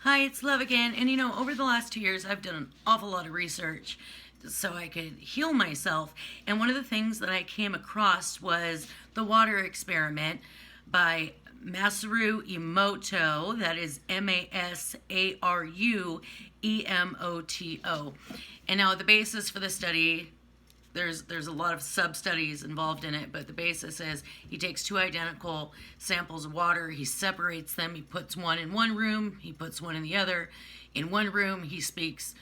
Hi, it's Love again. And over the last 2 years, I've done an awful lot of research so I could heal myself. And one of the things that I came across was the water experiment by Masaru Emoto. That is Masaru Emoto. And now the basis for the study, there's a lot of sub studies involved in it, but the basis is he takes two identical samples of water, he separates them, he puts one in one room, he puts one in the other. In one room, he speaks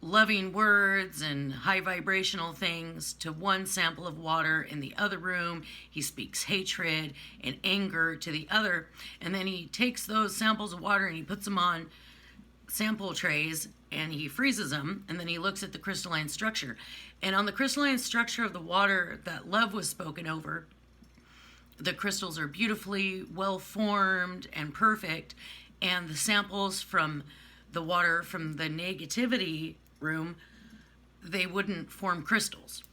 loving words and high vibrational things to one sample of water. In the other room, he speaks hatred and anger to the other. And then he takes those samples of water and he puts them on sample trays and he freezes them, and then he looks at the crystalline structure. And on the crystalline structure of the water that love was spoken over, the crystals are beautifully well formed and perfect, and the samples from the water from the negativity room, they wouldn't form crystals.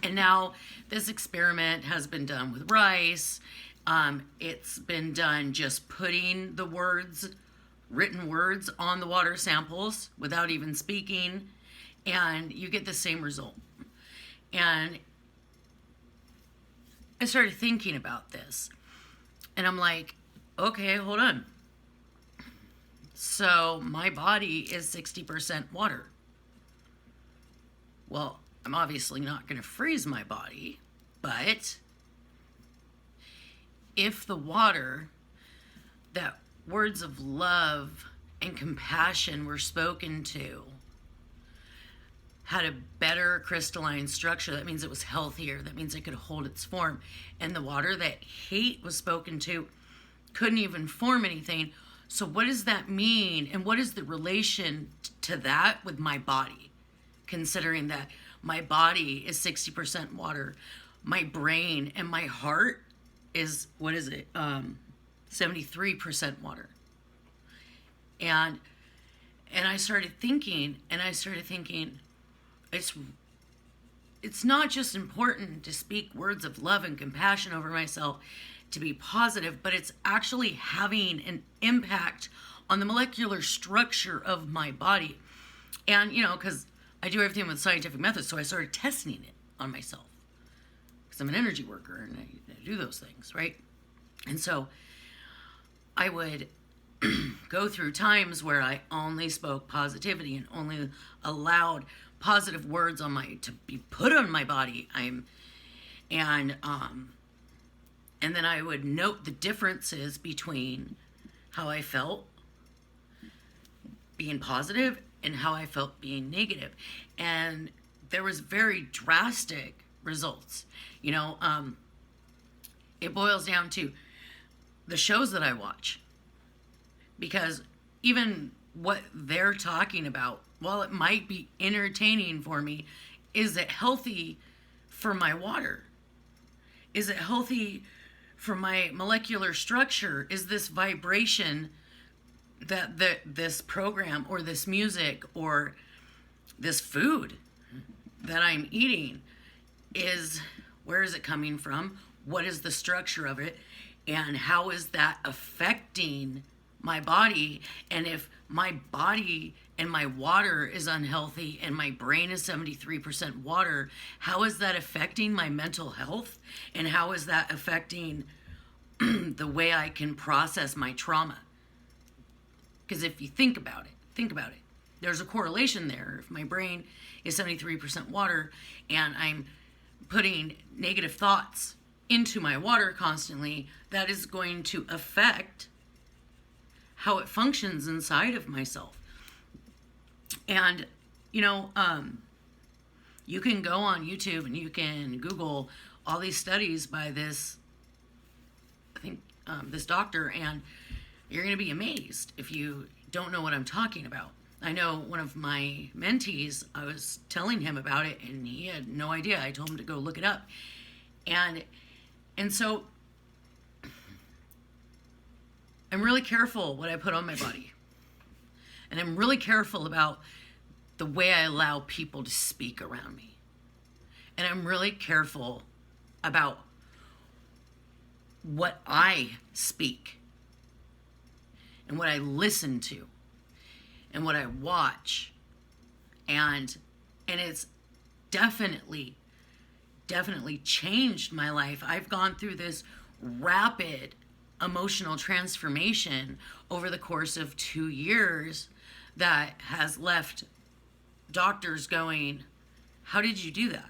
And now this experiment has been done with rice. It's been done just putting the written words on the water samples without even speaking, and you get the same result. And I started thinking about this, and I'm like, okay, hold on. So my body is 60% water. Well, I'm obviously not going to freeze my body, but if the water that words of love and compassion were spoken to had a better crystalline structure, that means it was healthier, that means it could hold its form. And the water that hate was spoken to couldn't even form anything. So what does that mean, and what is the relation to that with my body, considering that my body is 60% water, my brain and my heart is 73% water. And I started thinking, it's not just important to speak words of love and compassion over myself to be positive, but it's actually having an impact on the molecular structure of my body. And because I do everything with scientific methods, so I started testing it on myself, because I'm an energy worker and I do those things, right? And so I would go through times where I only spoke positivity and only allowed positive words to be put on my body. And then I would note the differences between how I felt being positive and how I felt being negative. And there was very drastic results. It boils down to the shows that I watch. Because even what they're talking about, while it might be entertaining for me, is it healthy for my water? Is it healthy for my molecular structure? Is this vibration that this program or this music or this food that I'm eating where is it coming from? What is the structure of it? And how is that affecting my body? And if my body and my water is unhealthy and my brain is 73% water, how is that affecting my mental health? And how is that affecting the way I can process my trauma? Because if you think about it, there's a correlation there. If my brain is 73% water and I'm putting negative thoughts into my water constantly, that is going to affect how it functions inside of myself. And you can go on YouTube and you can Google all these studies by this doctor, and you're going to be amazed if you don't know what I'm talking about. I know one of my mentees, I was telling him about it and he had no idea. I told him to go look it up. And so I'm really careful what I put on my body. And I'm really careful about the way I allow people to speak around me. And I'm really careful about what I speak and what I listen to and what I watch. And it's definitely changed my life. I've gone through this rapid emotional transformation over the course of 2 years that has left doctors going, how did you do that?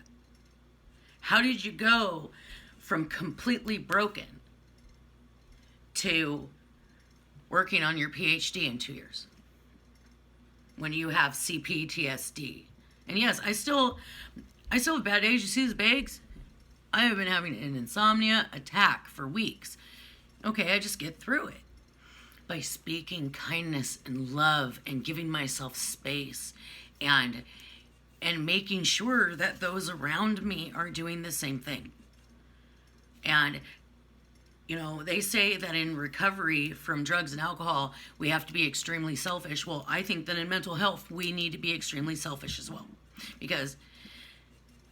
How did you go from completely broken to working on your PhD in 2 years when you have CPTSD? And yes, I still have bad days. You see these bags? I have been having an insomnia attack for weeks. Okay, I just get through it by speaking kindness and love and giving myself space and making sure that those around me are doing the same thing. And they say that in recovery from drugs and alcohol, we have to be extremely selfish. Well, I think that in mental health, we need to be extremely selfish as well. Because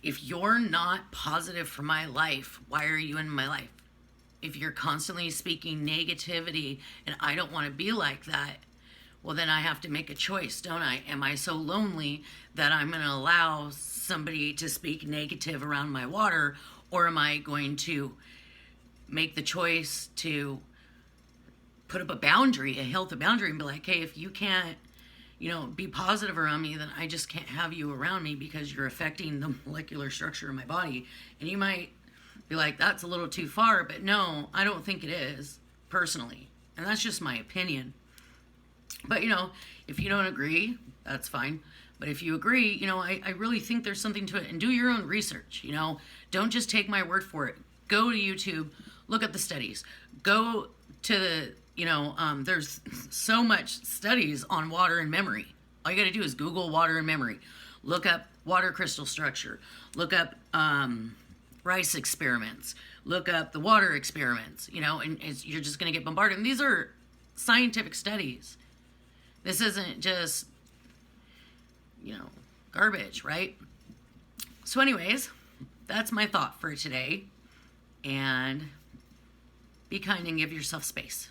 if you're not positive for my life, why are you in my life? If you're constantly speaking negativity and I don't want to be like that, well, then I have to make a choice, don't I? Am I so lonely that I'm going to allow somebody to speak negative around my water? Or am I going to make the choice to put up a boundary, a healthy boundary, and be like, hey, if you can't, be positive around me, then I just can't have you around me because you're affecting the molecular structure of my body. And you might be like, that's a little too far, but no, I don't think it is, personally. And that's just my opinion. But, if you don't agree, that's fine. But if you agree, I really think there's something to it. And do your own research, Don't just take my word for it. Go to YouTube, look at the studies. Go to the, there's so much studies on water and memory. All you got to do is Google water and memory. Look up water crystal structure. Look up rice experiments. Look up the water experiments, and you're just going to get bombarded. And these are scientific studies. This isn't just, garbage, right? So anyways, that's my thought for today. And be kind and give yourself space.